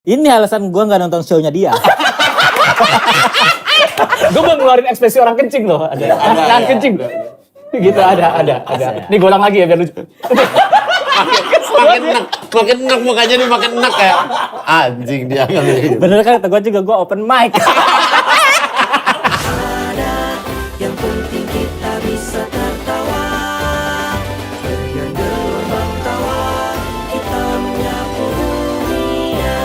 Ini alasan gue nggak nonton show-nya dia. Gue mau ngeluarin ekspresi orang kencing loh. Ada kencing. Gitu ada. Nih gue ulang lagi ya biar lucu. makin enak mukanya nih makin enak kayak anjing dia kali gitu. Bener kan, kata gue juga gue open mic. Yang penting kita bisa tertawa. Dengan gelombang tawa kita menyapu dunia.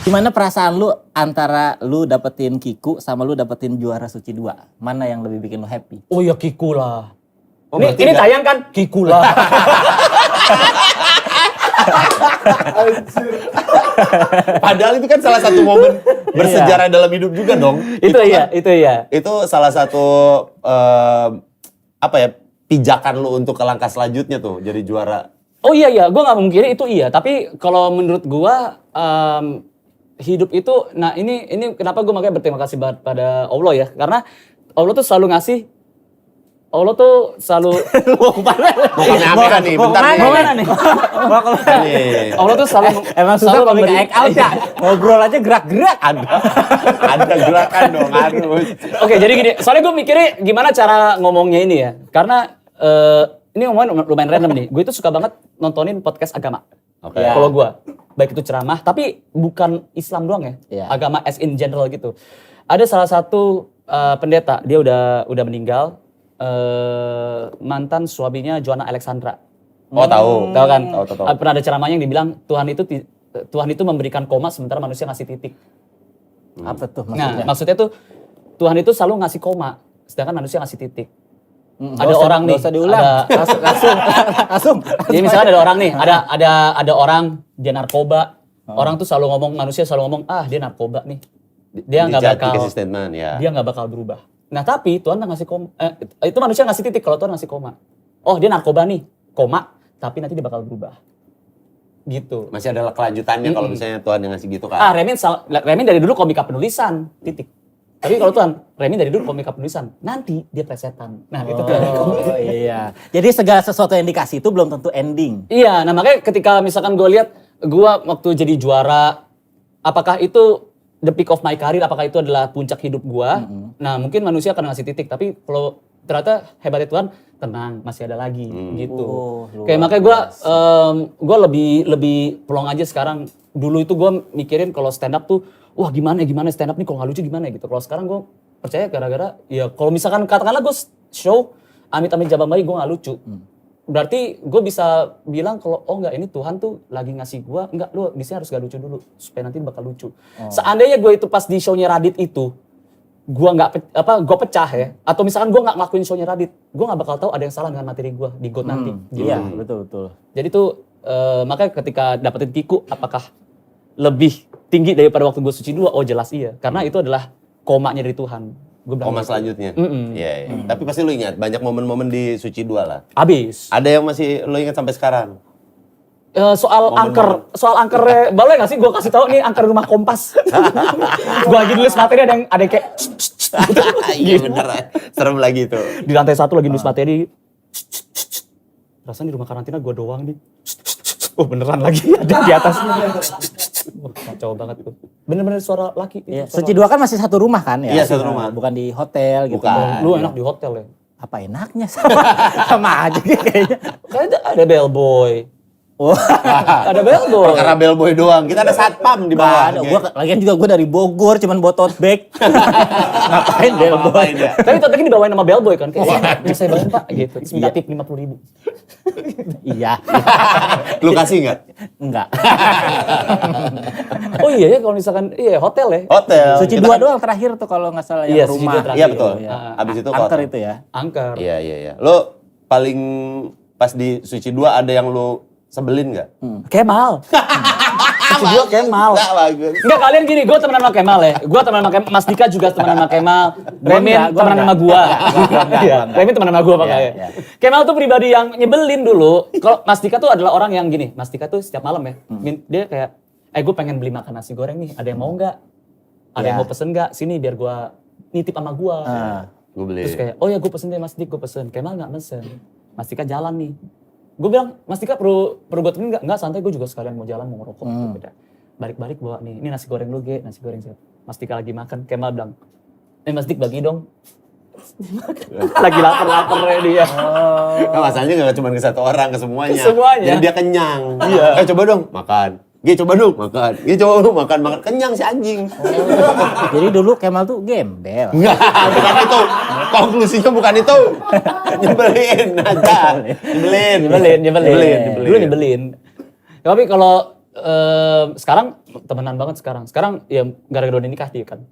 Gimana perasaan lu antara lu dapetin Kiku sama lu dapetin juara Suci 2? Mana yang lebih bikin lu happy? Oh ya Kiku lah. Oh, Ini tayang kan? Kiku lah. Padahal itu kan salah satu momen bersejarah dalam hidup juga dong. Itu iya. Itu salah satu pijakan lu untuk ke langkah selanjutnya tuh jadi juara. Oh iya, gue gak memungkiri itu iya. Tapi kalau menurut gue, hidup itu, nah ini kenapa gue makanya berterima kasih pada Allah ya. Karena Allah tuh selalu ngasih, Allah tuh selalu... Mau kemana nih? Bentar nih. Mau mana nih? Mau kemana? Nih. Allah tuh selalu... Emang susah selalu komik act out ya? Ngobrol aja gerak-gerak. Ada gerakan dong harus. Oke, jadi gini, soalnya gue mikirnya gimana cara ngomongnya ini ya. Karena ini ngomongin lumayan random nih. Gue itu suka banget nontonin podcast agama. Oke. Kalau gue, baik itu ceramah, tapi bukan Islam doang ya. Iya. Agama as in general gitu. Ada salah satu pendeta, dia udah meninggal. Mantan suaminya Joanna Alexandra. Oh tahu. Tahu kan? Tahu. Pernah ada ceramahnya yang dibilang Tuhan itu memberikan koma sementara manusia ngasih titik. Apa tuh Nah, maksudnya? maksudnya tuh Tuhan itu selalu ngasih koma, sedangkan manusia ngasih titik. Ada Nggak orang nih, nggak usah diulang. Langsung. Jadi misalnya ada orang nih, ada orang dia narkoba. Orang tuh selalu ngomong, manusia selalu ngomong, dia narkoba nih. Dia nggak bakal, dikasih statement ya. dia nggak bakal berubah. Nah tapi Tuhan nggak ngasih koma, itu manusia ngasih titik kalau Tuhan ngasih koma. Oh dia narkoba nih, koma, tapi nanti dia bakal berubah. Gitu. Masih ada kelanjutannya kalau misalnya Tuhan yang ngasih gitu kan. Remin dari dulu komika penulisan, titik. Tapi kalau Tuhan, Remin dari dulu komika penulisan, nanti dia plesetan. Nah itu tuh. Oh iya. Jadi segala sesuatu yang dikasih itu belum tentu ending. Iya, nah makanya ketika misalkan gue lihat, gue waktu jadi juara, apakah itu the peak of my career, apakah itu adalah puncak hidup gue? Nah mungkin manusia akan ngasih titik, tapi kalau ternyata hebatnya Tuhan, tenang, masih ada lagi gitu. Kayak makanya gue lebih pelong aja sekarang. Dulu itu gue mikirin kalau stand up tuh, wah gimana stand up nih kalau nggak lucu gimana gitu. Kalau sekarang gue percaya gara-gara ya kalau misalkan katakanlah gue show amit-amit jabang bayi gue nggak lucu. Berarti gue bisa bilang kalau oh enggak ini Tuhan tuh lagi ngasih gue, enggak lu di sini harus gak lucu dulu supaya nanti bakal lucu. Seandainya gue itu pas di show-nya Radit itu gue gue pecah ya, atau misalkan gue nggak ngelakuin show-nya Radit, gue nggak bakal tahu ada yang salah dengan materi gue di God nanti. Gitu. Iya, betul. Jadi tuh makanya ketika dapetin Kiku, apakah lebih tinggi daripada waktu gue Suci 2? Oh jelas iya, karena itu adalah komanya dari Tuhan. Gue bilang Koma gitu. selanjutnya. Iya. Tapi pasti lu ingat banyak momen-momen di Suci 2 lah. Abis. Ada yang masih lu ingat sampai sekarang? Soal angkernya, boleh gak sih gue kasih tahu nih angker rumah Kompas. Gue lagi nulis materi ada yang kayak Iya bener. Serem lagi itu. di lantai 1 lagi nulis materi. Rasanya di rumah karantina gue doang nih. Oh beneran lagi ada di atas. Wah, kacau banget tuh. Bener-bener suara laki. Iya, Suci 2 kan masih satu rumah kan ya? Iya, satu rumah. Bukan di hotel gitu. Bukan. Lu enak di hotel ya? Apa enaknya sama aja kayaknya. Kayaknya ada bellboy. Oh. Ada bellboy. Perkara bellboy doang. Kita ada satpam di bawah. Ada, lagian juga gue dari Bogor, cuman bawa tote bag. Ngapain bellboy? Ngapain ya? Tapi toteknya dibawain nama bellboy kan. Kayak bisa saya bantu pak gitu. Terus minta tip 50.000. Iya. Lu kasih nggak? Enggak. Oh iya ya kalau misalkan hotel ya. Hotel. Suci Kita 2 kan- doang terakhir tuh kalau nggak salah Iya, yang Suci rumah. 2 terakhir. Iya betul. Iya. Abis itu Angker hotel. itu ya. Angker. Iya. Lu paling pas di Suci 2 ada yang lu sebelin nggak? Kemal. Suci 2 Kemal. Nggak bagus. Enggak kalian gini, gue temenan sama Kemal ya. Gue temenan sama Kemal, Mas Dika juga temenan sama Kemal. Remin enggak, gua temenan sama enggak. gue. enggak. Iya, Remin temenan sama gue makanya. iya. Kemal tuh pribadi yang nyebelin dulu. Kalau Mas Dika tuh adalah orang yang gini. Mas Dika tuh setiap malam ya, dia kayak, gue pengen beli makan nasi goreng nih. Ada yang mau nggak? Ada yang Iya. mau pesen nggak? Sini biar gue nitip sama gue. Gue beli. Terus kayak, oh ya gue pesen deh Mas Dik, gue pesen. Kemal nggak pesen. Mas Dika jalan nih. Gue bilang, Mas Dika perlu gue temenin nggak? Nggak, santai, gue juga sekalian mau jalan, mau ngerokok. Gitu, beda. Balik-balik bawa nih, ini nasi goreng lu, Ge, nasi goreng siapa? Mas Dika lagi makan, Kemal bilang, Mas Dik bagi dong. Lagi lapar-laparnya dia. Kan masalahnya nggak cuma ke satu orang, ke semuanya. Ke semuanya. Jadi dia kenyang. Iya. Coba dong makan. Coba dong makan. Coba dong makan. Kenyang si anjing. Jadi dulu Kemal tuh gembel. Enggak, bukan itu. Konklusinya bukan itu. Nyebelin aja. Nyebelin. Dulu nyebelin. Tapi kalau sekarang temenan banget sekarang. Sekarang ya gara-gara udah nikah dia kan.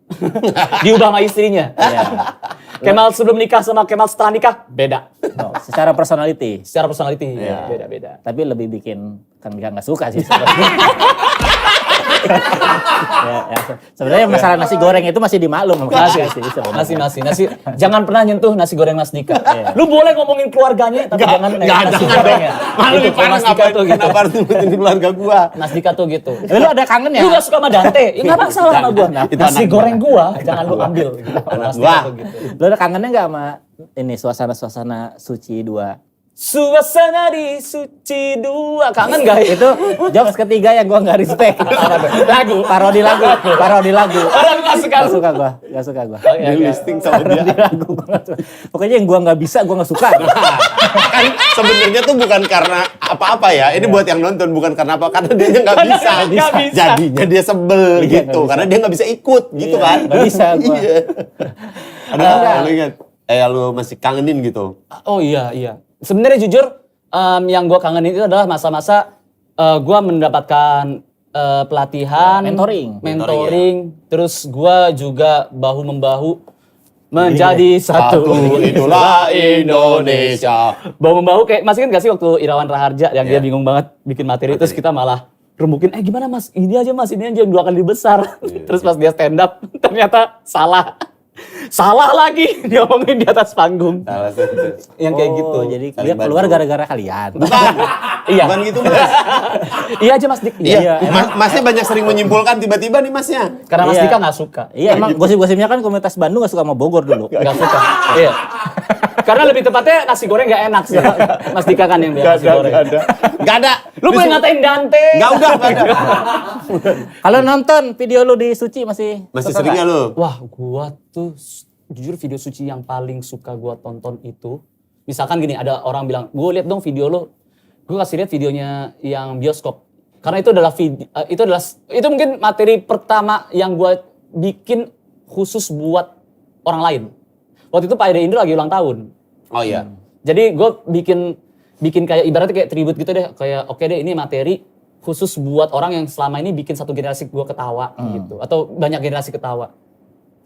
Diubah sama istrinya. Iya. Kemal sebelum nikah sama Kemal setelah nikah beda. No, secara personality. Secara personality Iya. beda-beda. Tapi lebih bikin kan dia nggak suka sih sebenarnya. ya. Sebenarnya masalah nasi goreng itu masih dimaklum. Nasi. Jangan pernah nyentuh nasi goreng Mas Dika. Lu boleh ngomongin keluarganya, tapi jangan nasi gorengnya. Malu Itu nih, Mas Dika tuh gitu. Kenapa harus nyebutin keluarga gua? Mas Dika tuh gitu. Lu ada kangen ya? Lu gak suka sama Dante? Ya gak masalah sama gua. Itu Nasi anak goreng gua, jangan lu ambil. Gitu. Anak Mas gua. Dika tuh gitu. Lu ada kangennya nggak sama ini suasana suci 2? Suasana di Suci 2. Kangen gak? Itu jokes ketiga yang gua nggak respect. Lagu. Parodi lagu. Orang gak suka. Gak suka gua. Di listing sama Parodi dia. lagu gua nggak suka. Pokoknya yang gua nggak bisa, gua nggak suka. Kan sebenarnya tuh bukan karena apa-apa ya. Ini buat yang nonton bukan karena apa, karena dia nggak bisa. Nggak bisa. Jadinya dia sebel Iya, gitu, nggak bisa. karena dia nggak bisa ikut gitu Iya, kan. nggak bisa gua. Iya. Ada lu ingat? Lu masih kangenin gitu. Oh iya. Sebenarnya jujur, yang gue kangenin itu adalah masa-masa gue mendapatkan pelatihan, mentoring, terus gue juga bahu-membahu menjadi satu. Itulah Indonesia. Bahu-membahu kayak masih kan gak sih waktu Irawan Raharja yang dia bingung banget bikin materi, terus kita malah remukin, gimana mas, ini aja yang 2 kali besar. Terus pas dia stand up, ternyata salah lagi dia ngomongin di atas panggung. Salah satu. Yang kayak gitu. Jadi Saling dia keluar bantu. gara-gara kalian. Bukan. Iya. Bukan gitu mas. Iya aja Mas Dik. Iya. Masnya banyak sering menyimpulkan tiba-tiba nih masnya. Karena Mas Iya. Dika gak suka. Iya, emang gosip-gosipnya kan komunitas Bandung gak suka sama Bogor dulu. Gak suka. Iya. Karena lebih tepatnya nasi goreng gak enak sih. Mas Dika kan yang bilang nasi goreng. Gak ada. Lu boleh ngatain Dante. Gak ada. Kalau nonton video lu di Suci masih suka Sering nggak? gak lu? Wah, gua tuh jujur video suci yang paling suka gua tonton itu, misalkan gini, ada orang bilang, "Gue lihat dong video lo." Gue kasih lihat videonya yang bioskop. Karena itu adalah itu mungkin materi pertama yang gua bikin khusus buat orang lain. Waktu itu Pak Ede Indro lagi ulang tahun. Oh iya. Jadi gue bikin kayak ibaratnya kayak tribute gitu deh, kayak oke deh ini materi khusus buat orang yang selama ini bikin satu generasi gue ketawa gitu, atau banyak generasi ketawa.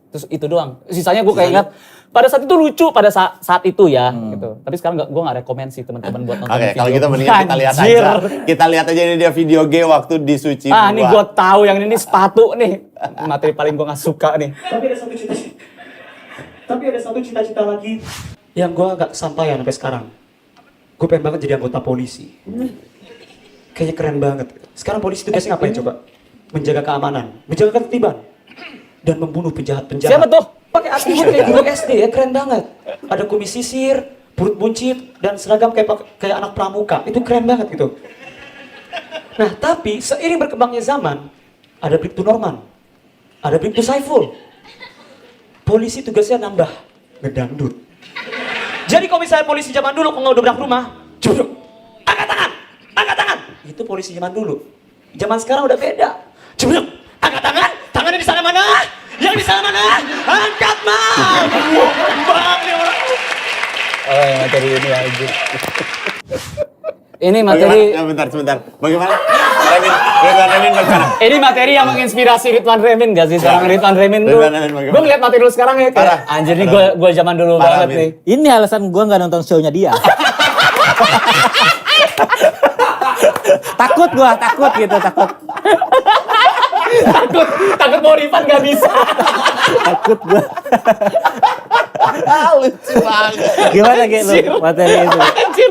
Terus itu doang. Sisanya gue kayak ingat pada saat itu lucu pada saat itu ya gitu. Tapi sekarang gue nggak rekomen sih teman-teman buat nonton Oke, video. kalau gitu mendingan kita lihat Anjir. aja. Kita lihat aja ini dia video G waktu di Suci 2. Nih gue tahu yang ini sepatu nih. Materi paling gue nggak suka nih. Tapi ada satu cita-cita lagi yang gue gak kesampaian sampai sekarang. Gue pengen banget jadi anggota polisi. Kayaknya keren banget. Sekarang polisi tugasnya ngapain coba? Menjaga keamanan, menjaga ketertiban, dan membunuh penjahat-penjahat. Siapa tuh? Pakai atribut kayak guru SD ya, keren banget. Ada kumis sisir, perut buncit, dan seragam kayak anak pramuka. Itu keren banget gitu. Nah, tapi seiring berkembangnya zaman, ada Bribtu Norman, ada Bribtu Saiful. Polisi tugasnya nambah, ngedangdut. Jadi kalau misalnya polisi zaman dulu kalau udah berak rumah, juduk, angkat tangan. Itu polisi zaman dulu. Zaman sekarang udah beda. Juduk, angkat tangan, tangannya di sana mana? Yang di sana mana? Angkat mah. Bang, nih orang. Oh yang materi ini aja. Ini materi. Sebentar. Bagaimana? Remin bagaimana? Ini materi yang menginspirasi Ridwan Remin gak sih? Sekarang Ridwan Remin tuh. Ridwan Remin bagaimana? Gue ngeliat materi lu sekarang ya kayak, Parah. anjir nih gue zaman dulu Parah, banget Min. nih. Ini alasan gua nggak nonton show-nya dia. takut gitu. Takut mau refund gak bisa. Takut gua. Lucu banget. Gimana gitu materi itu? Anjir.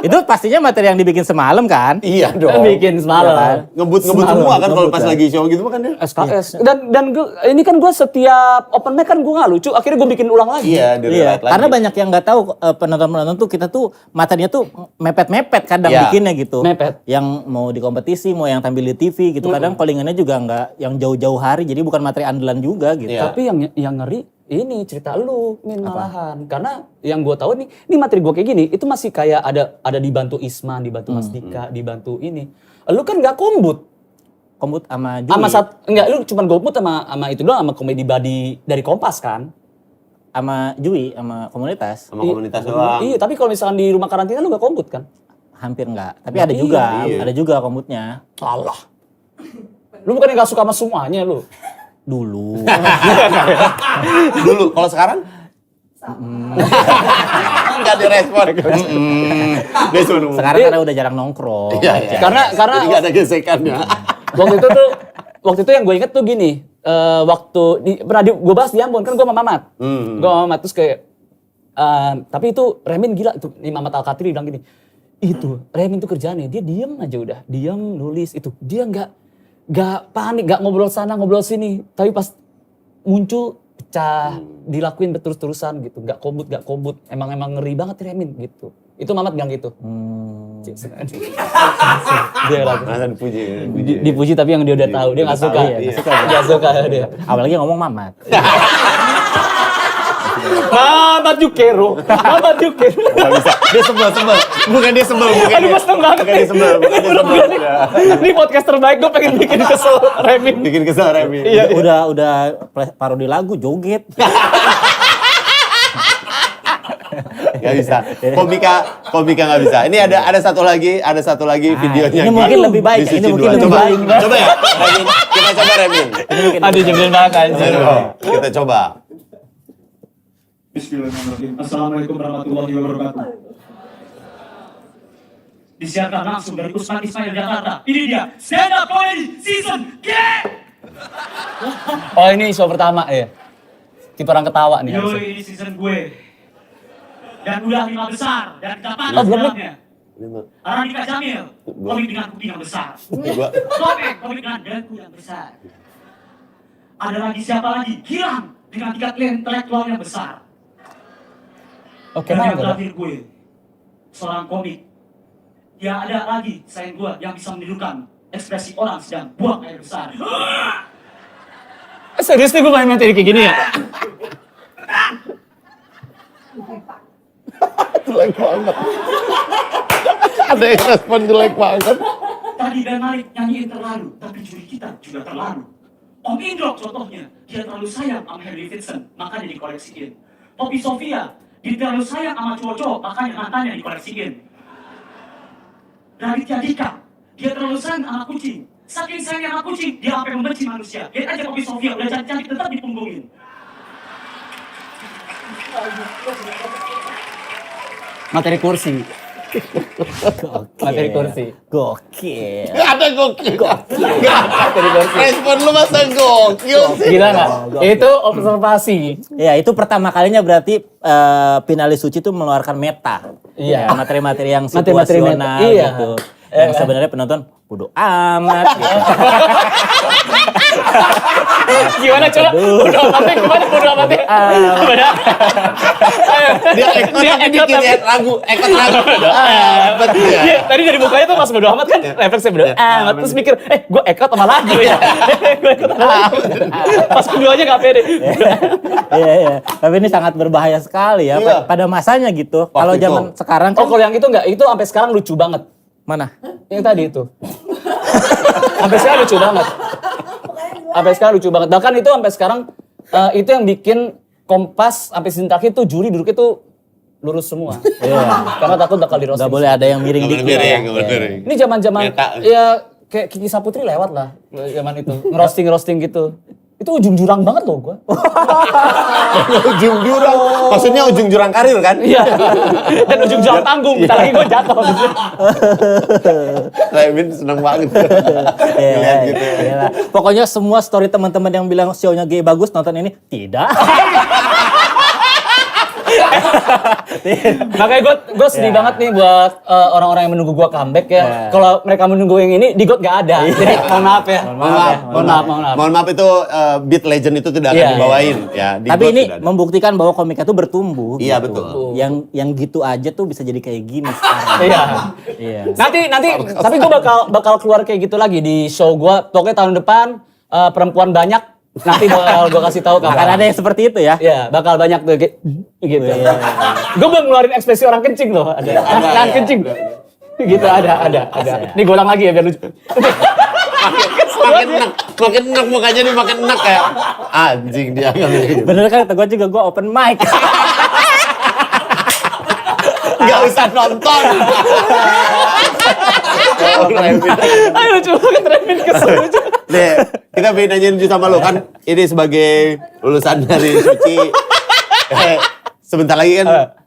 Itu pastinya materi yang dibikin semalam kan? Iya dong. Bikin semalam. Ngebut-ngebut Semalam, semua kan kalau ngebut pas kan. lagi show gitu kan ya. SKS. Dan ini kan gue setiap open mic kan gue nggak lucu. Akhirnya gue bikin ulang lagi. Iya, di Iya, lagi. karena banyak yang nggak tahu penonton-penonton tuh kita tuh materinya tuh mepet-mepet kadang Iya. bikinnya gitu. Mepet. Yang mau di kompetisi, mau yang tampil di TV gitu. Kadang callingannya juga nggak yang jauh-jauh hari, jadi bukan materi andalan juga gitu. Iya. Tapi yang ngeri ini cerita lu Min malahan. Karena yang gue tahu nih, ini materi gue kayak gini, itu masih kayak ada dibantu Isman, dibantu Mas Dika, dibantu ini. Lu kan nggak kombut. Kombut sama Jui, Enggak, lu cuman kombut sama itu doang, sama komedi body dari Kompas kan? sama Jui, sama komunitas. Sama komunitas doang. Iya, tapi kalau misalkan di rumah karantina lu nggak kombut kan? Hampir nggak, tapi ada juga, iya. ada juga kombutnya. Alah. Lu bukan nggak suka sama semuanya lu? Dulu. Dulu, kalau sekarang? Enggak direspon. Dia cuma ngomong. Sekarang karena udah jarang nongkrong. Iya, iya. Karena Jadi nggak ada gesekannya. waktu itu yang gue inget tuh gini, pernah gue bahas di Ambon kan gue sama Mamat, gue sama Mamat terus kayak, tapi itu Remin gila tuh, nih Mamat Al-Katiri bilang gini, itu Remin tuh kerjaannya dia diem aja udah, diem nulis itu, dia nggak panik, nggak ngobrol sana ngobrol sini, tapi pas muncul pecah, dilakuin terus-terusan gitu, nggak kombut, emang ngeri banget Remin gitu, itu Mamat bilang gitu. Dia lagi. Masa dipuji. Dipuji tapi yang dia udah tahu dia nggak suka, Iya. nggak suka dia. Apalagi ngomong Mamat. Mamat Jukero. Nggak bisa. Dia sebel. Bukan dia sebel. Aduh mas banget. Bukan dia sebel. Bukan dia sebel. Ini podcast terbaik gue pengen bikin kesel Remin. Bikin kesel Remi. Iya. Udah parodi lagu joget. Nggak bisa. Komika nggak bisa. Ini ada satu lagi videonya. ini mungkin lebih baik, di Suci ini mungkin dua. lebih Coba, baik. Coba ya, Remin. Kita coba Remin. Aduh nyebelin banget anjir. Kita coba. Bismillahirrahmanirrahim. Assalamualaikum warahmatullahi wabarakatuh. Disiarkan langsung dari Usman Ismail Jakarta. Ini dia Stand Up Comedy Season G. Oh ini show pertama ya. Tipe orang ketawa nih. Yo, harusnya. ini season gue. Dan udah 5 besar dan dapat Oh, belum, dalamnya. Aradika Jamil, komik dengan kuku yang besar. Gua Komik dengan dagu yang besar. Ada lagi siapa lagi? Gilang dengan tingkat intelektual yang besar. Oke, Dan mana yang tuh? terakhir gue, seorang komik. Ya ada lagi selain gue yang bisa menirukan ekspresi orang sedang buang air besar. Serius nih gue main materi kayak gini ya? jelek banget. Ada yang respon jelek banget. Tadi Ben Malik nyanyiin terlalu, tapi juri kita juga terlalu. Om Indro contohnya, dia terlalu sayang sama Harry Davidson, makanya dikoleksiin. Poppy Sofia, dia terlalu sayang sama cowok-cowok, makanya mantannya dikoleksiin. Raditya Dika, dia terlalu sayang sama kucing. Saking sayangnya sama kucing, dia sampai membenci manusia. Lihat aja Poppy Sofia, udah cantik-cantik tetap dipunggungin. Materi kursi. Materi kursi. Gokil. Gak ada gokil. Respon lu masa gokil sih. Gila nggak? Itu observasi. Ya itu pertama kalinya berarti finalis Suci itu mengeluarkan meta. Iya. Ya, materi-materi yang Materi-materi situasional meta, iya. gitu. Yang sebenarnya penonton bodo amat gitu. Gimana coba? Bodo amatnya gimana bodo amatnya? Dia ekot tapi bikin ya lagu. Ekot lagu. Betul ya. Iya, tadi dari mukanya tuh pas bodo amat kan refleksnya bodo amat. Terus mikir, gue ekot sama lagu ya. Gue ekot sama lagu. Pas keduanya gak pede. Iya. Tapi ini sangat berbahaya sekali ya Iya. pada masanya gitu. Kalau itu. zaman sekarang Oh kan kalau yang itu enggak, itu sampai sekarang lucu banget. mana? Yang tadi itu. Sampai sekarang lucu banget. Sampai sekarang lucu banget. Bahkan itu sampai sekarang itu yang bikin Kompas sampai season terakhir tuh juri duduknya tuh lurus semua. Iya. Karena takut bakal di roasting. Gak boleh ada yang miring Nggak boleh dikit. miring, ya. nggak boleh miring. Ini zaman-zaman Meta. ya kayak Kiki Saputri lewat lah zaman itu. Ngerosting gitu. Itu ujung jurang banget loh gua. Ujung jurang. Maksudnya ujung jurang karir kan? Iya. Dan ujung jurang tanggung. Bentar lagi gua jatuh. Remin seneng banget. Iya, Ngeliat gitu. iya. Pokoknya semua story teman-teman yang bilang show-nya gay bagus nonton ini tidak. Makanya gue sedih banget nih buat orang-orang yang menunggu gue comeback ya. Kalau mereka menunggu yang ini, di GOAT gak ada. Jadi mohon maaf ya. Mohon maaf. Mohon maaf itu Beat Legend itu tidak akan Iya, dibawain ya. Di Tapi GOAT ini sudah ada. membuktikan bahwa komika tuh bertumbuh. Iya, gitu. betul. Yang gitu aja tuh bisa jadi kayak gini sekarang. Iya. Iya. Nanti tapi gue bakal keluar kayak gitu lagi di show gue. Pokoknya tahun depan perempuan banyak. Nanti bakal gue kasih tahu Akan kapan. ada yang seperti itu ya. Iya, bakal banyak tuh kayak gitu. Iya. Gue belum ngeluarin ekspresi orang kencing loh. Ada. Kan kencing. Gitu ada. Nih gue ulang lagi ya biar lucu. makin enak mukanya nih makin enak kayak anjing dia. Bener kan kata gue juga gue open mic. Gak usah nonton. Ayo lucu banget Remin kesel lucu. Nih, kita pengen nanyain sama lo kan ini sebagai lulusan dari Suci. Sebentar lagi kan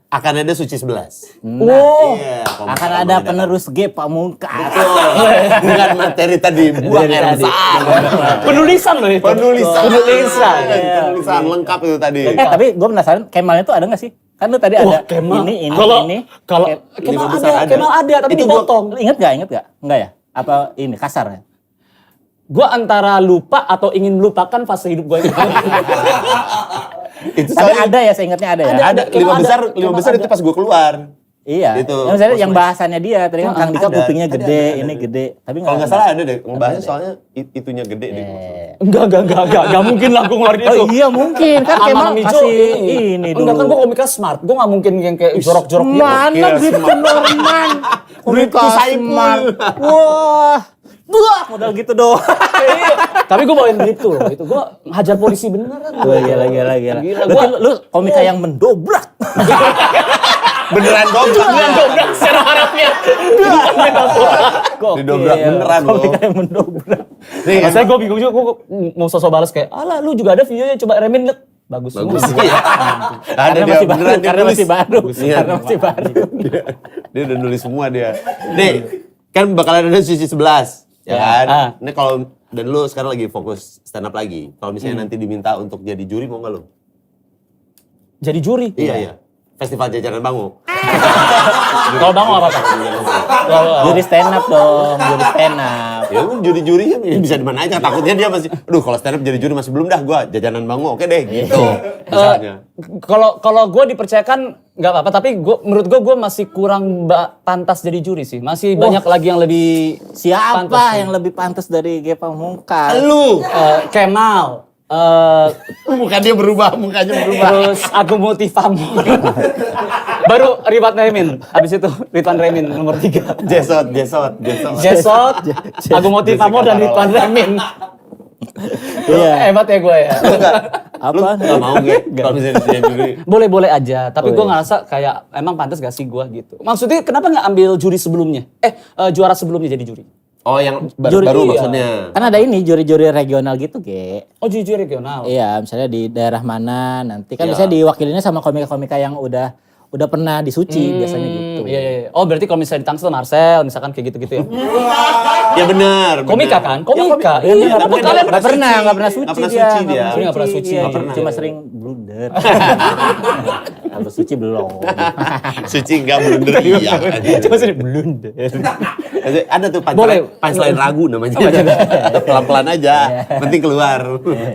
akan ada Suci 11. Wow. Iya, Akan ada penerus G Pamungkas. Dengan materi tadi buang air Tadi. besar. Penulisan loh itu. Penulisan. Penulisan. Penulisan lengkap itu tadi. Tapi gue penasaran Kemalnya tuh ada nggak sih? Kan lu tadi Wah, ada Kemal. ini Kalau ini. Kemal besar ada, ada. Kemal ada tapi Itu gua- dipotong. Ingat gak? Enggak ya? Apa ini kasar ya? Gue antara lupa atau ingin melupakan fase hidup gue ini. Itu Tapi soalnya ada ya, seingatnya ada ya. ada Kemal ada. lima Kemal besar ada. itu pas gue keluar. Iya. Itu. Yang misalnya yang bahasannya dia, tadi kan Kang Dika ada. kupingnya Ada, gede, ada. ini gede. Tapi Kalau nggak salah ada deh ngebahasnya soalnya itunya gede deh. Enggak mungkin lah gue ngeluarin itu. Oh iya mungkin kan Kemal Aman hijau masih ini dulu. Enggak kan gue komika smart. Gue gak mungkin yang kayak jorok-jorok gitu. Mana Bribtu Norman? Bribtu Saipul. Wah. Buah, modal gitu doang. Iya. Tapi gue bawain gitu loh. Itu gue hajar polisi beneran. Wah, gila. Gila, Berarti lu komika yang mendobrak. Beneran dobrak. Beneran dobrak secara harapnya. Gokil. Didobrak beneran loh. Komika yang mendobrak. Nih, kan Saya gue bingung juga. Gue mau sosok balas kayak, alah lu juga ada videonya coba Remin liat. Bagus. bagus. semua. Iya. Ada Karena dia masih baru, beneran dia karena nulis. masih baru. Iya. Karena masih baru. Dia udah nulis semua dia. Nih, kan bakalan ada sisi 11. Ya kan? Ini kalau dan lu sekarang lagi fokus stand up lagi. Kalau misalnya nanti diminta untuk jadi juri mau nggak lu? Jadi juri. Iya. Festival Jajanan Bango. Kalau bangun apa? Juri stand up dong, juri stand up. Ya kan juri-juri kan bisa di mana aja. Takutnya dia masih, aduh kalau stand up jadi juri masih belum dah gua Jajanan Bango. Oke deh gitu. Misalnya. Kalau gue dipercayakan nggak apa-apa, tapi menurut gue masih kurang pantas jadi juri sih. Masih banyak lagi yang lebih Siapa pantas. yang lebih pantas dari G Pamungkas? Lu, Kemal. bukan dia berubah, mukanya berubah. Terus Agung Motivamo. Baru Ridwan Remin. Habis itu Ridwan Remin nomor 3. Jesot. Jesot, Agung Motivamo dan Ridwan Remin. Iya. Hebat ya gue ya. Apa? Lu gak mau gak? Kalau misalnya jadi juri. Boleh-boleh aja, tapi gue ngerasa kayak emang pantas gak sih gue gitu. Maksudnya kenapa nggak ambil juri sebelumnya? Juara sebelumnya jadi juri. Oh yang Juri, baru iya. maksudnya. Kan ada ini juri-juri regional gitu, Ge. Oh juri regional. Iya, misalnya di daerah mana nanti kan Iya. biasanya diwakilinnya sama komika-komika yang udah pernah disuci biasanya gitu. Iya. Oh berarti kalau misalnya di Tangsel Marcel, misalkan kayak gitu-gitu ya. Ya benar. Komika benar. kan? Komika. Iya, Iya, nggak kenapa pernah, kalian Nggak pernah suci Nggak pernah dia. suci dia. Dia nggak pernah suci. Iya, Nggak pernah. cuma sering blunder. Kalau suci belum. Suci enggak blunder iya. Cuma sering blunder. Ada tuh Boleh. punchline ragu namanya. Oh, Pelan-pelan aja, penting keluar.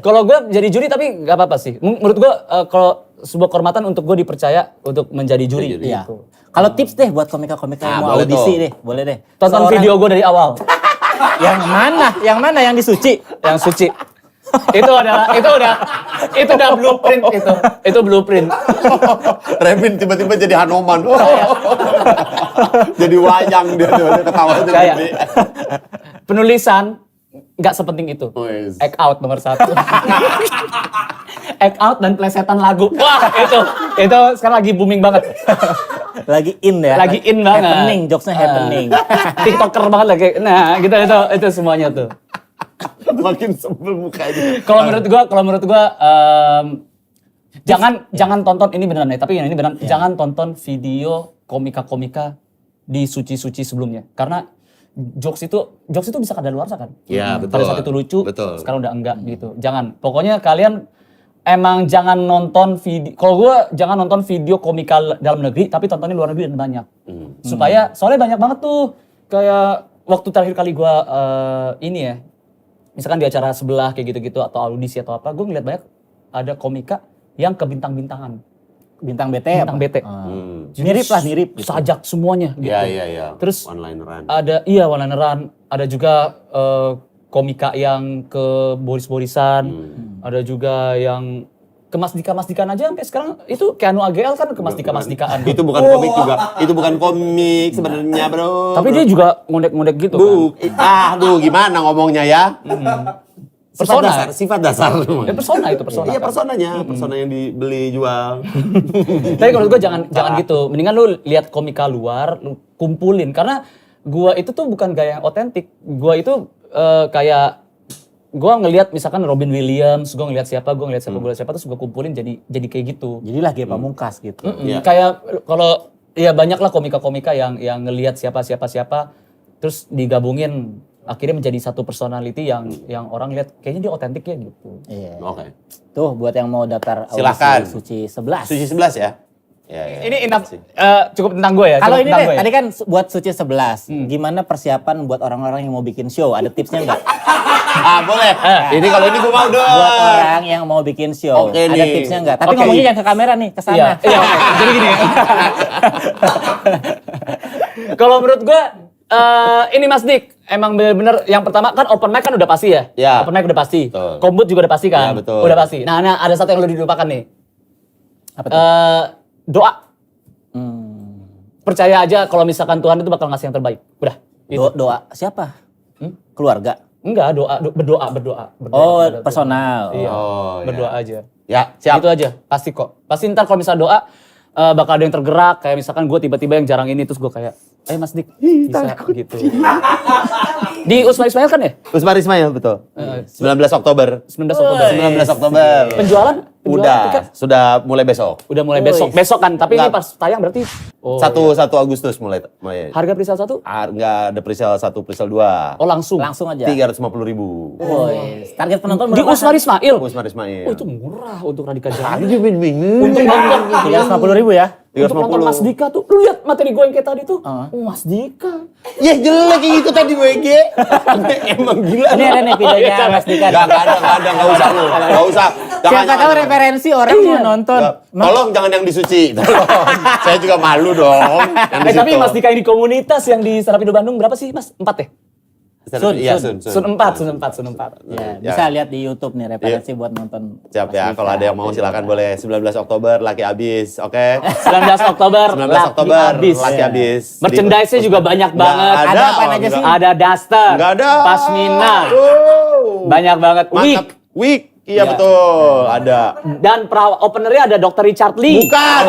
Kalau gue jadi juri tapi nggak apa-apa sih. Menurut gue kalau sebuah kehormatan untuk gue dipercaya untuk menjadi juri. Iya. Kalau tips deh buat komika-komika yang mau boleh audisi tuh. deh, boleh deh. Tonton Seorang- video gue dari awal. Yang mana? Yang mana yang disuci? Yang suci. itu udah blueprint itu. Itu blueprint. Remin tiba-tiba jadi Hanoman. Jadi wayang dia ketawa jadi Kayak gede. penulisan nggak sepenting itu. Wes. Act out nomor 1. Act out dan plesetan lagu. Wah, itu sekarang lagi booming banget. Lagi in ya. Lagi in banget. Happening, jokesnya happening. TikToker banget lagi. Nah, gitu itu semuanya tuh. Makin sebel mukanya. Kalau menurut gua jangan tonton ini beneran ya, tapi yang ini beneran jangan tonton video komika-komika di suci-suci sebelumnya. Karena jokes itu bisa kadaluarsa kan. Iya, betul. Pada saat itu lucu, Betul. sekarang udah enggak gitu. Jangan. Pokoknya kalian emang jangan nonton video. Kalau gue jangan nonton video komika dalam negeri, tapi tontonin luar negeri dan banyak. Soalnya banyak banget tuh. Kayak waktu terakhir kali gue ini ya, misalkan di acara sebelah kayak gitu-gitu atau audisi atau apa, gue ngeliat banyak ada komika yang ke bintang-bintangan. Bintang BT Bintang apa? BT. Mirip gitu. Sajak semuanya gitu. Iya. Terus One-lineran. ada one-lineran, ada juga komika yang ke Boris-Borisan, ada juga yang ke Masdika-Masdikaan aja sampai sekarang itu Keanu AGL kan ke Masdika-Masdikaan. Itu bukan komik juga. Itu bukan komik sebenarnya, Bro. Tapi dia juga ngondek-ngondek gitu kan. Gimana ngomongnya ya? Persona. Sifat dasar. Persona itu persona. Iya, kan. personanya, persona yang dibeli jual. Tapi kalau gue jangan gitu. Mendingan lu lihat komika luar, lu kumpulin karena gua itu tuh bukan gaya yang otentik. Gua itu kayak gua ngelihat misalkan Robin Williams, gua ngelihat siapa terus gua kumpulin jadi kayak gitu. Jadilah Ge Pamungkas gitu. Iya. Kayak kalau ya banyak lah komika-komika yang ngelihat siapa terus digabungin akhirnya menjadi satu personality yang orang lihat kayaknya dia otentik ya gitu. Iya. Oke. Tuh buat yang mau daftar Silakan. audisi Suci 11. Suci 11 ya? Ya. Ini enough cukup tentang gue ya. Kalau cukup ini tentang deh, gue ya. tadi kan buat Suci 11. Gimana persiapan buat orang-orang yang mau bikin show? Ada tipsnya nggak? Boleh. Ini kalau ini gue mau dong. Buat orang yang mau bikin show. Oke Ada nih. tipsnya nggak? Tapi Oke. ngomongnya jangan ke kamera nih, ke sana. Iya. Jadi gini. Kalau menurut gue ini Mas Dik, emang bener-bener yang pertama kan open mic kan udah pasti ya? Ya. Open mic udah pasti. Betul. Kombut juga udah pasti kan? Ya, betul. Udah pasti. Nah, ada satu yang lu dilupakan nih. Apa tuh? Doa. Percaya aja kalau misalkan Tuhan itu bakal ngasih yang terbaik. Udah. Itu. Doa siapa? Keluarga. Enggak, berdoa. Oh, Berdoa. personal. Iya. Oh, Berdoa ya. aja. Ya, siap. Itu aja, pasti kok. Pasti ntar kalau misalnya doa, bakal ada yang tergerak. Kayak misalkan gue tiba-tiba yang jarang ini, terus gue kayak, Mas Dik, bisa gitu. Di Usma Ismail kan ya? Usmar Ismail, betul. 19 Oktober. 19 Oktober. 19 Oktober. Penjualan tiket? Sudah mulai besok. Udah mulai besok kan, tapi ini pas tayang berarti 1 Agustus mulai. harga presale 1? Enggak ada presale 1, presale 2. Oh langsung. Langsung aja. 350.000. Woi, target penonton Di berapa? Usma Ismail. Usmar Ismail. Oh itu murah untuk Radika Jaya. Aduh, bingung. Untuk nonton 350.000 ya? Untuk nonton Mas Dika tuh, lu lihat materi gue yang kayak tadi tuh, Mas Dika. Ya jelek kayak gitu tadi WG. Emang gila. Ini ada nih videonya Iya, Mas Dika. Enggak usah lu. Enggak usah. Siapa tahu referensi orang mau nonton. Tolong jangan yang disuci. Tolong. Saya juga malu dong. Yang di Tapi situ. Mas Dika yang di komunitas yang di Serapindo Bandung berapa sih Mas? 4 ya? Iya, Sun. Sun 4. Ya, bisa lihat di YouTube nih referensi buat nonton. Siap Mas ya, Dika. kalau ada yang mau silakan boleh. 19 Oktober laki habis, oke? 19 Oktober, 19 Oktober habis. laki habis. Merchandise-nya juga banyak Nggak banget. Ada apaan aja sih? Ada daster, Enggak ada. pasmina, banyak banget. Mantap. Wig. Iya. Iya betul, ada. Dan openernya ada Dr. Richard Lee. Bukan.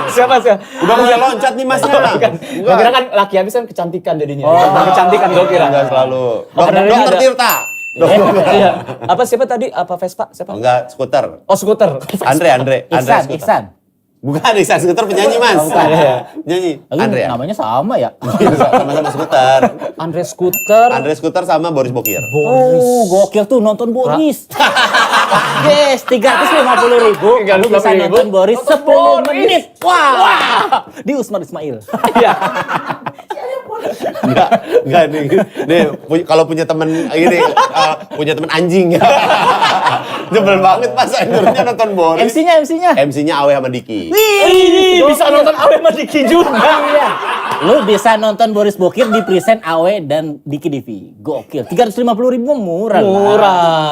Siapa? Udah mulai loncat nih masnya. Gue kira kan laki habis kan kecantikan jadinya. Kecantikan gue kira. Enggak selalu. Openernya Dokter ada- Tirta. Iya. Apa siapa tadi? Apa Vespa? Siapa? Enggak, skuter. Oh, skuter. Andre skuter. Iksan. Bukan Iksan skuter penyanyi Mas. bukan. Penyanyi. Lagi Andre ya? namanya sama ya. Sama-sama skuter. Andre skuter. Andre skuter sama Boris Bokir. Oh, gokil tuh nonton Boris. Yes, 350.000. Kamu bisa 350.000. nonton Boris 10 Boris. menit. Wah. Di Usman Ismail. Iya. Enggak nih kalau punya temen ini punya temen anjing. Jebel banget pas akhirnya nonton Boris. MC-nya. MC-nya Awe sama Diki. Ih, bisa nonton Awe sama Diki juga. Iya. Lu bisa nonton Boris Bokir di present Awe dan Diki Divi. Gokil. 350.000 murah. lah. Murah.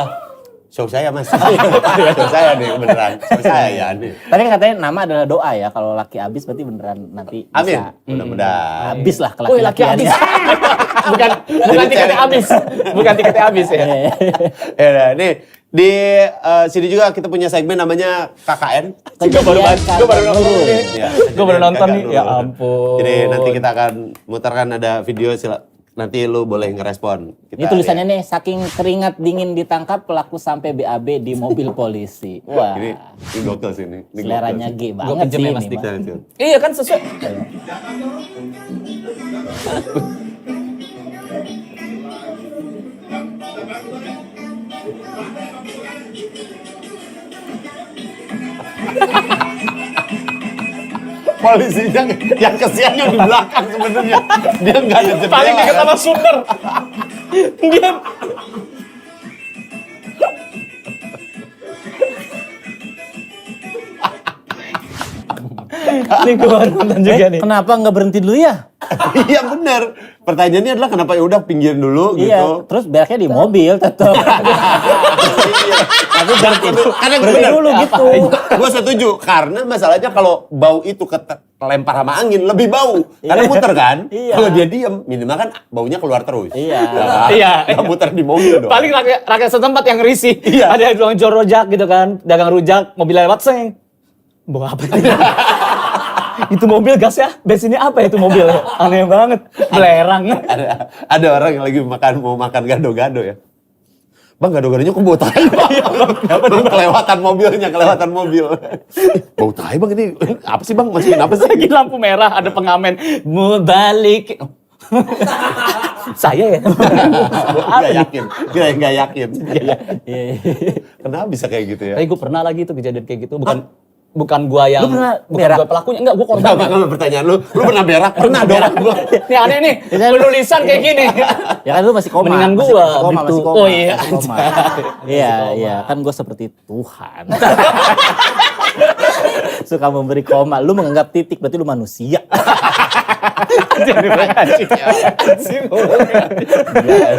Show saya Mas. Show saya nih beneran. Show saya nih. Tadi kan katanya nama adalah doa ya. Kalau laki habis berarti beneran nanti Amin. bisa. Mudah-mudahan. Habis lah Woi, laki habis. kelaki-lakiannya. bukan tiketnya habis. Bukan tiketnya habis ya. Ya udah, nih di sini juga kita punya segmen namanya KKN. Gue baru nonton. Ya, Gue baru nonton nih. KKN Ya dulu. ampun. Jadi nanti kita akan mutarkan ada video nanti lu boleh ngerespon. Ini tulisannya nih, saking keringat dingin ditangkap pelaku sampai BAB di mobil polisi. Wah, Ini gokil sih ini. Ini seleranya gokil G banget kejam sih ya, ini. Mas Dik. Mas. sih. Iya kan sesuai. Polisinya yang kesiannya di belakang sebenarnya. Dia nggak ada jendela. Paling deket sama Sumber. Dia ini gue baru nonton juga nih. Kenapa nggak berhenti dulu ya? Iya benar. Pertanyaannya adalah kenapa ya udah pinggirin dulu gitu. Iya, terus beraknya di mobil tetap. Tapi berhenti dulu, Karena berhenti bener. dulu gitu. Gue setuju karena masalahnya kalau bau itu kelempar sama angin lebih bau karena muter kan. Iya. Kalau dia diem minimal kan baunya keluar terus. Iya. Ya kan? Iya. Nggak muter di mobil dong. Paling rakyat setempat yang risih. Iya. Ada yang jual rojak gitu kan, dagang rujak, mobil lewat seng. Bawa apa? Itu mobil gas ya? Bensinnya apa itu mobil? Aneh banget. Belerang. ada orang yang lagi mau makan gado-gado ya. Bang, gado-gadonya kok bau tai, Bang? Bang, kelewatan mobil. Bau tai, Bang, ini apa sih, Bang? Masukin apa sih? Lagi lampu merah, ada pengamen. Mau balik. Saya ya? Nggak yakin. Iya. Kenapa bisa kayak gitu ya? Tapi gue pernah lagi tuh kejadian kayak gitu. Bukan gua yang... Lu pernah bukan berak? gua pelakunya. Enggak, gua korban. Kalau pertanyaan lu pernah berak? Pernah dong. Gua. Ini aneh nih, penulisan kayak gini. Ya kan lu masih koma. Mendingan Masih gua, koma, gitu. masih koma, Oh iya, masih koma. Iya, iya. Kan gue seperti Tuhan. Suka memberi koma. Lu menganggap titik, berarti lu manusia.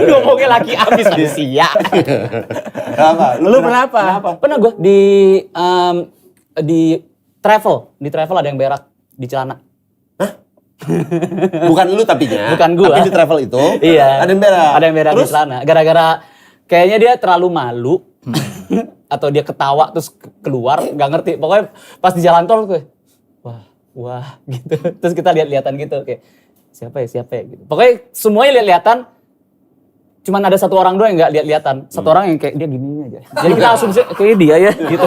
Ngomongnya laki abis manusia. Apa? Lu pernah apa? Pernah gue di travel ada yang berak di celana. Bukan lu tapinya. Bukan gua. Tapi di travel itu Iya. ada yang berak. Ada yang berak di Terus? celana. Gara-gara kayaknya dia terlalu malu atau dia ketawa terus keluar, nggak ngerti. Pokoknya pas di jalan tol gue, wah gitu. Terus kita lihat-lihatan gitu kayak siapa ya gitu. Pokoknya semuanya lihat-lihatan. Cuman ada satu orang doang yang nggak lihat-lihatan. Satu orang yang kayak dia gini aja. Jadi kita asumsi kayak dia ya gitu.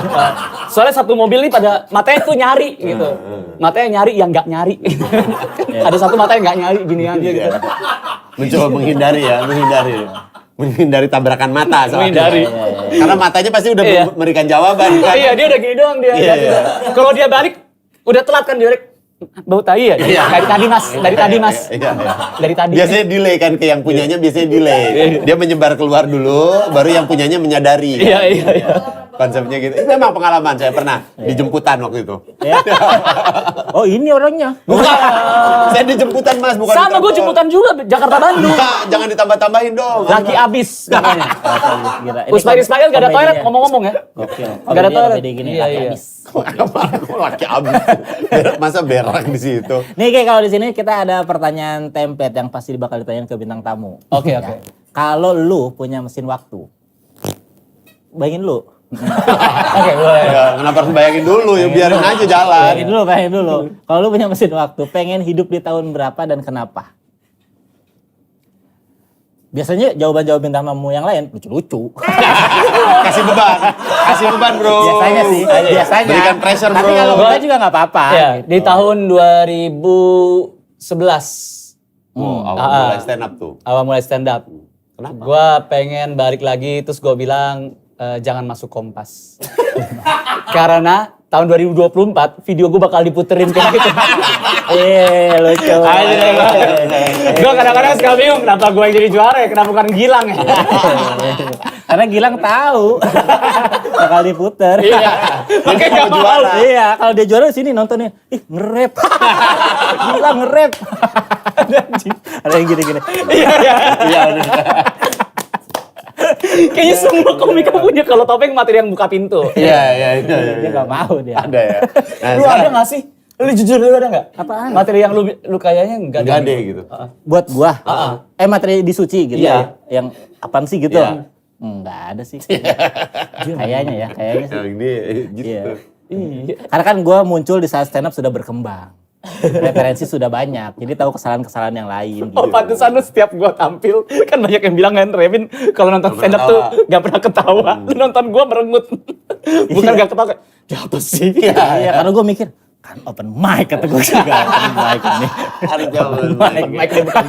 Soalnya satu mobil ini pada matanya tuh nyari gitu. Matanya nyari yang nggak nyari. Ada satu mata yang nggak nyari gini aja gitu. Mencoba menghindari tabrakan mata soalnya. Menghindari. Karena matanya pasti udah Iya. memberikan jawaban kan. Iya, dia udah gini doang dia. Iya, Gitu. iya. Kalau dia balik udah telat kan dia bau tai ya? Iya. Dari tadi mas. Iya. Dari tadi. Biasanya delay kan ke yang punyanya biasanya delay. Dia menyebar keluar dulu, baru yang punyanya menyadari. Iya. Konsepnya gitu. Itu memang pengalaman saya pernah di jemputan waktu itu. Ya. Oh ini orangnya. Bukan. Saya di jemputan Mas, bukan. Sama gue jemputan juga Jakarta Bandung. Enggak, jangan ditambah-tambahin dong. Laki abis namanya. Gila. Ini Usmail Ismail gak ada toilet komedinya. ngomong-ngomong ya. Gokil. Gak ada toilet. Komedi gini, Iya, laki iya. abis. Kok laki abis? Masa berak di situ? Nih kayak kalau di sini kita ada pertanyaan template yang pasti bakal ditanyain ke bintang tamu. Oke. Kalau lu punya mesin waktu, bayangin lu. Oke, boleh. Ya, kenapa harus bayangin dulu ya, biarin aja jalan. Bayangin dulu. Kalau lu punya mesin waktu, pengen hidup di tahun berapa dan kenapa? Biasanya jawaban-jawaban bintang tamu yang lain lucu-lucu. Kasih beban bro. Biasanya sih, biasanya. Berikan pressure bro. Tapi kalau kita juga nggak apa-apa. Ya, gitu. di tahun 2011. Oh, awal mulai stand up tuh. Awal mulai stand up. Kenapa? Gua pengen balik lagi terus gua bilang jangan masuk Kompas. Karena tahun 2024 video gua bakal diputerin kayak gitu. Lucu. Gua kadang-kadang suka bingung kenapa gua yang jadi juara ya, kenapa bukan Gilang ya. Karena Gilang tahu bakal diputer. Iya. Oke, Kalau gak mau. juara. Iya, kalau dia juara di sini nontonnya, ih nge-rap. Gilang nge-rap. Ada yang gini-gini. Iya. Kayaknya semua komika punya kalau topeng materi yang buka pintu. Iya. Dia nggak mau dia. Ada ya. Nah, Lu sekarang ada nggak sih? Lu jujur lu ada nggak? Apaan? Materi yang lu kayaknya nggak nggak ada gitu. Buat gua. Materi di suci gitu Iya. ya. Yang apaan sih gitu? Iya. Nggak ada sih. Kayaknya sih. Yang ini gitu. Iya. Iya. Karena kan gua muncul di saat stand up sudah berkembang. Referensi sudah banyak, jadi tahu kesalahan-kesalahan yang lain. Gitu. Oh pantesan lu setiap gua tampil, kan banyak yang bilang kan Revin kalau nonton stand up tuh gak pernah ketawa. Lu nonton gua merengut. Bukan gak ketawa, ya apa sih? Iya, karena gue mikir, kan open mic kata gue juga open mic ini. Open mic ini bukan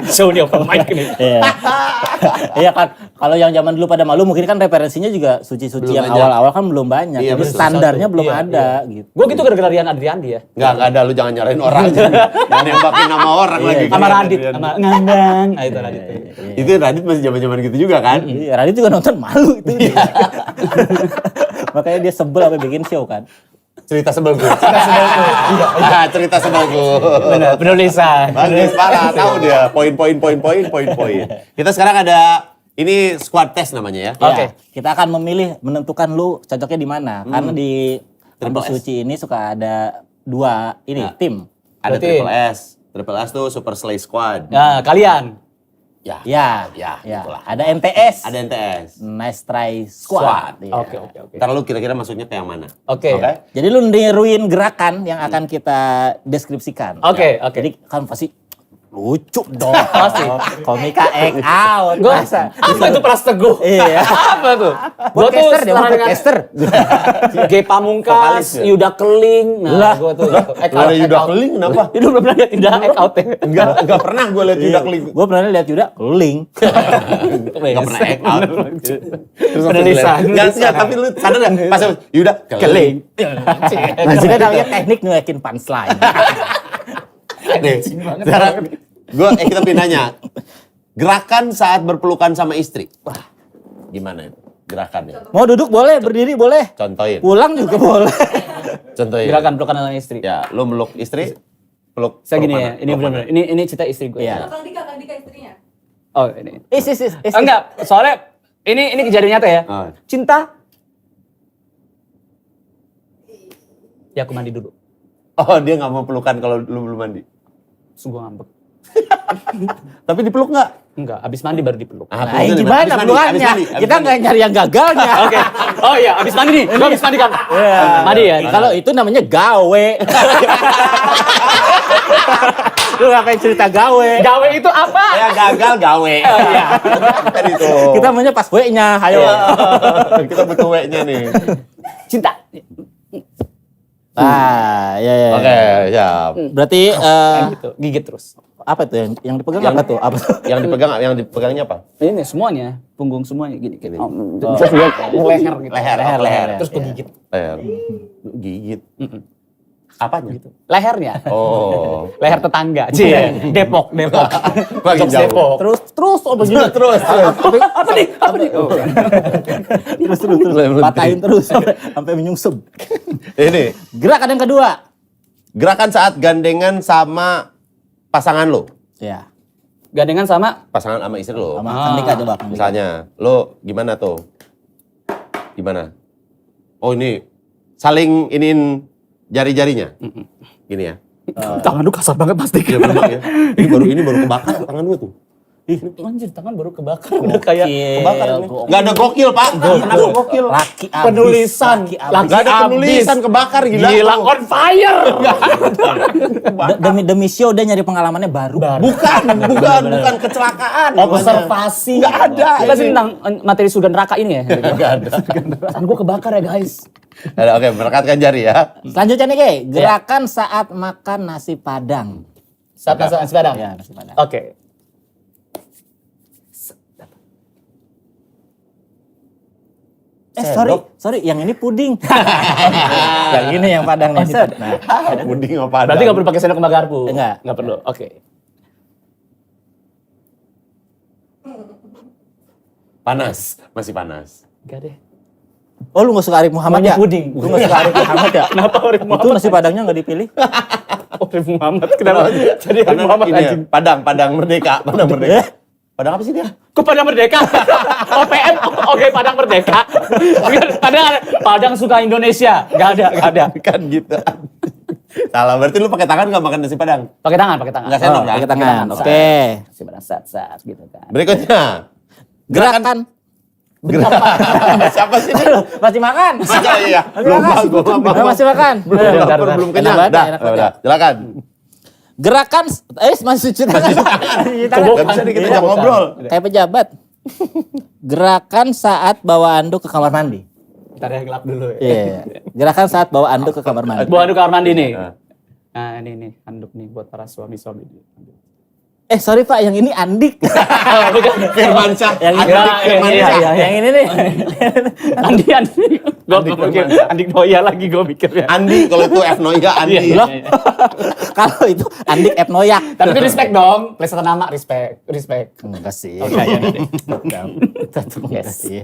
show nih open mic ini. Iya. Iya kan, kalau yang zaman dulu pada malu mungkin kan referensinya juga suci-suci Belum yang banyak. awal-awal kan belum banyak. Iya, Jadi betul. standarnya belum Iya, ada gitu. Gue gitu gara-gara Rian Adriandi ya. Enggak ada, lu jangan nyalain orang. Jangan nembakin nama orang Iya, lagi. Sama Radit, sama Ngandang. Nah, itu Radit. Itu Radit masih zaman-zaman gitu juga kan? Iya, Radit juga nonton malu itu. Makanya dia sebel apa bikin show kan. Cerita sebel gue. Cerita sebel gue. Benar, penulisan. Bagus, parah. Tahu dia. Poin. Kita sekarang ada, ini squad test namanya ya. Oke. Ya, kita akan menentukan lu cocoknya di mana. Karena di Triple Kampus S. Suci ini suka ada dua ini tim. Ada Berarti- Triple S. Triple S tuh Super Slay Squad. Nah, kalian. Ya. Ya, Ya, itulah. Ada NTS. Ada NTS. Nice Try Squad. Iya. Oke. Ntar lu kira-kira masuknya ke yang mana? Oke. Jadi lu niruin gerakan yang akan kita deskripsikan. Oke, Ya. oke. Jadi kan pasti lucu dong. Pasti. Komika act out. Gue, Masa? apa itu Pras Teguh? Iya. Apa tuh? Gue tuh Podcaster dia, setara dengan podcaster. G Pamungkas, Vokalis ya? Yuda Keling. Nah, Lah. gue tuh. Ada Yuda Keling kenapa? Itu belum pernah lihat Yuda act out ya? Enggak pernah gue liat Yuda Keling. Gue pernah lihat Yuda keling. Enggak pernah act out. Terus Penulisan. Enggak, tapi lu sadar enggak? Pas Yuda Keling. Nah, jadi namanya teknik nyuekin punchline. Nih, sekarang kita pindahnya. Gerakan saat berpelukan sama istri. Wah, gimana itu gerakannya? Mau duduk boleh, berdiri boleh. Contohin. Pulang juga boleh. Contohin. Gerakan pelukan dengan istri. Ya, lu meluk istri, peluk. Saya gini peluk ya, mana? ini Peluk benar-benar. Ini cerita istri gue. Iya. Kang Dika istrinya. Oh, ini. Is. Enggak, soalnya ini kejadian nyata ya. Ah. Cinta. Ya aku mandi dulu. Oh, dia nggak mau pelukan kalau lu belum mandi. Sungguh ngambek. Tapi dipeluk nggak? Enggak, abis mandi baru dipeluk. Ah, Nah, ini gimana peluangnya? Kita nggak nyari yang gagalnya. Oke. Oh iya, abis mandi nih. Gue abis mandi kan. Iya. Mandi ya. Kalau itu namanya gawe. Lu ngapain cerita gawe? Gawe itu apa? Ya gagal gawe. Iya. Kan itu. Kita maunya pas W-nya, ayo. Kita butuh W-nya nih. Cinta. Ah, ya. Oke, siap. Berarti Gitu. Gigit terus. apa tuh yang dipegang apa tuh? Apa tuh? Yang dipegangnya apa? Ini semuanya, punggung semuanya gini. Gini. Terus gue leher gitu. Leher. Terus gue Iya. gigit. Leher. Gigit. Apanya? Lehernya. Oh. Leher tetangga. Cie. Depok. Makin Jokes jauh. Depok. Terus apa juga? Terus. Apa nih? Terus. Patahin terus sampai menyungsep. Ini Gerakan yang kedua. gerakan saat gandengan sama pasangan lo. Ya. Gandengan sama Pasangan sama istri lo. Sama Kang Dika coba. Kang Dika. Misalnya, lo gimana tuh? Gimana? Oh ini saling iniin jari-jarinya. Gini ya. tangan lu kasar banget pasti. Ya, bener ya. Ini baru kebakar tangan gue tuh. Anjir, tangan baru kebakar. Udah kayak Kebakar ini. Nggak ada gokil, Pak. Kenapa gokil? Laki abis. penulisan. Laki abis. Laki Nggak ada abis. penulisan kebakar gila. Gila, on fire. Demi show dia nyari pengalamannya baru. Bukan kecelakaan. Observasi. Nggak ada. Kita sih ini. tentang materi surga neraka ini ya. Nggak ada. Tangan gue kebakar ya guys. Ada, oke, merekatkan jari ya. Selanjutnya nih, Ge. Gerakan saat makan nasi padang. Saat nasi padang. Ya, nasi padang. Oke. Sorry, yang ini puding. Yang ini yang padang nih. Set. Nah, Puding apa? Berarti nggak perlu pakai sendok sama garpu. Enggak. Nggak perlu. Oke. Panas, masih panas. Enggak deh. oh lu nggak suka Arif Muhammad Maunya ya? puding. Lu nggak suka Arif Muhammad ya? Kenapa Arif Itu Muhammad? nasi padangnya nggak dipilih? Arif Muhammad. Kenapa? Jadi Arif Karena Muhammad ini ya, anjing. Padang Merdeka, Padang Merdeka. Padang apa sih dia? Kok Padang Merdeka? OPM, oke Padang Merdeka. Padang suka Indonesia. Gak ada. Kan gitu. Salah, berarti lu pakai tangan nggak makan nasi Padang? Pakai tangan. Nggak sendok Oh, kan? pakai tangan. Oke. Nasi Padang sat gitu kan. Berikutnya. Gerakan. Siapa sih ini? Masih makan? Iya. Masih makan? Belum kenyang. Enak banget, Dah, enak banget. udah. Silakan. Gerakan, masih cuci tangan. Cuci tangan. Gak bisa nih kita jangan ngobrol. Kayak pejabat. Gerakan saat bawa anduk ke kamar mandi. Ntar yang gelap dulu ya. Iya. Gerakan saat bawa anduk ke kamar mandi. Bawa handuk kamar mandi nih. Nah. Nah, ini nih handuk nih buat para suami-suami. Sorry Pak, yang ini Andik. Firmansyah. Yang ini, Andik Firmansyah. yang ini nih. Andi. Gue mikir Andik Noya lagi gue mikirnya. Andi, kalau itu F Noya, Andi. Iya. Kalau itu Andik Epnoyak. Tapi itu respect dong. Plesetan nama respect. Enggak sih. Oke, ya. Enggak sih.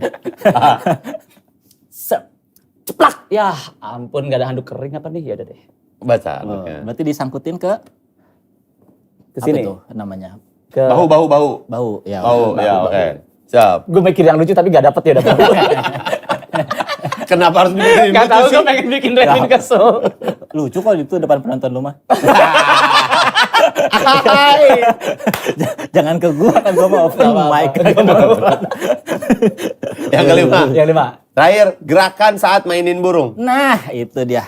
Ceplak. Ya ampun, gak ada handuk kering apa nih? Ya udah deh. Baca. Oh, oke. berarti disangkutin ke Ke sini. apa tuh namanya? Ke Bahu. Bau. Ya. Oh, ya, oke. Siap. gue mikir yang lucu tapi gak dapet ya dapet. Kenapa harus dibikin Gak gitu tahu sih? gue pengen bikin Redmin kesel. Lucu kok itu depan penonton lu mah. Jangan ke gua kan gua mau open mic. Yang kelima. Yang 5. Terakhir, gerakan saat mainin burung. Nah, itu dia.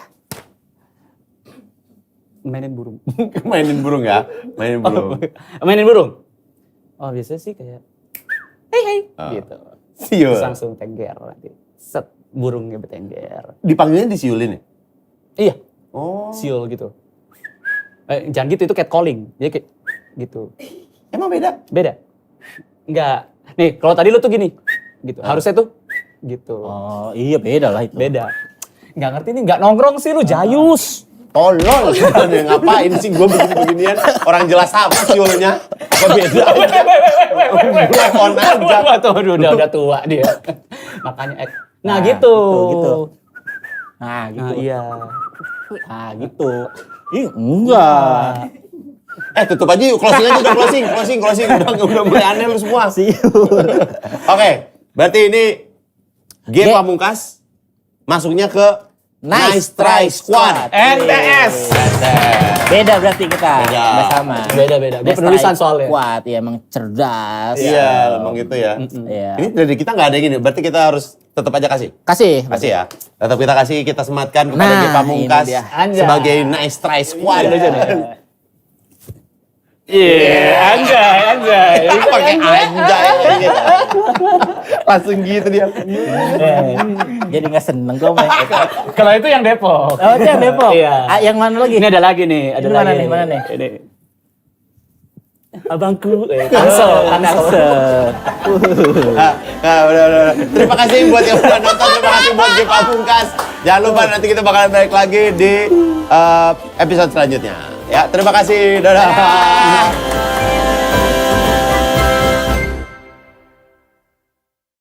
Mainin burung. Mainin burung ya? Mainin burung. Mainin burung. Oh biasanya sih kayak hei Ah. gitu. Siul. Terus langsung tengger nanti. Set burungnya bertengger. Dipanggilnya disiulin ya? Iya, Oh. siul gitu. Jangan gitu, itu catcalling. Dia kayak gitu. Emang beda? Beda. Enggak. Nih, kalau tadi lu tuh gini. Gitu. Harusnya tuh gitu. Oh, iya beda lah itu. Beda. Enggak ngerti nih, enggak nongkrong sih lu, jayus. Tolol. Ngapain sih gue begini-beginian? Orang jelas apa siulnya? Apa beda? Gue on aja. Tuh, udah tua dia. Makanya Nah, gitu. gitu. Nah, gitu. Nah, iya. Nah, gitu. Ih, enggak. Tutup aja yuk, closing aja udah closing. Udah mulai aneh lu semua. Siur. Oke, berarti ini G G. Pamungkas masuknya ke Nice Try Squad. NTS. Beda berarti kita. Beda. Nggak sama. Beda-beda. Gue Nice penulisan try soalnya. Kuat, ya emang cerdas. Iya, emang gitu ya. Iya. Ini dari kita nggak ada yang gini, berarti kita harus tetap aja kasih. Kasih. Kasih ya. Tetap kita kasih, kita sematkan kepada Nah, G Pamungkas ini dia. Anjay. sebagai Nice Try Squad. Iya, anjay. Pakai anjay. Langsung gitu dia. Jadi nggak seneng gue main. Kalau itu yang Depok. Oh, itu yang Depok. Iya. Yang mana lagi? Ini ada lagi nih, ada Ini mana lagi. nih, mana nih? Ini. Abangku, Tangsel. Nah, udah. Terima kasih buat yang udah nonton, terima kasih buat G Pamungkas. Jangan lupa nanti kita bakalan balik lagi di episode selanjutnya. Ya, terima kasih. Dadah.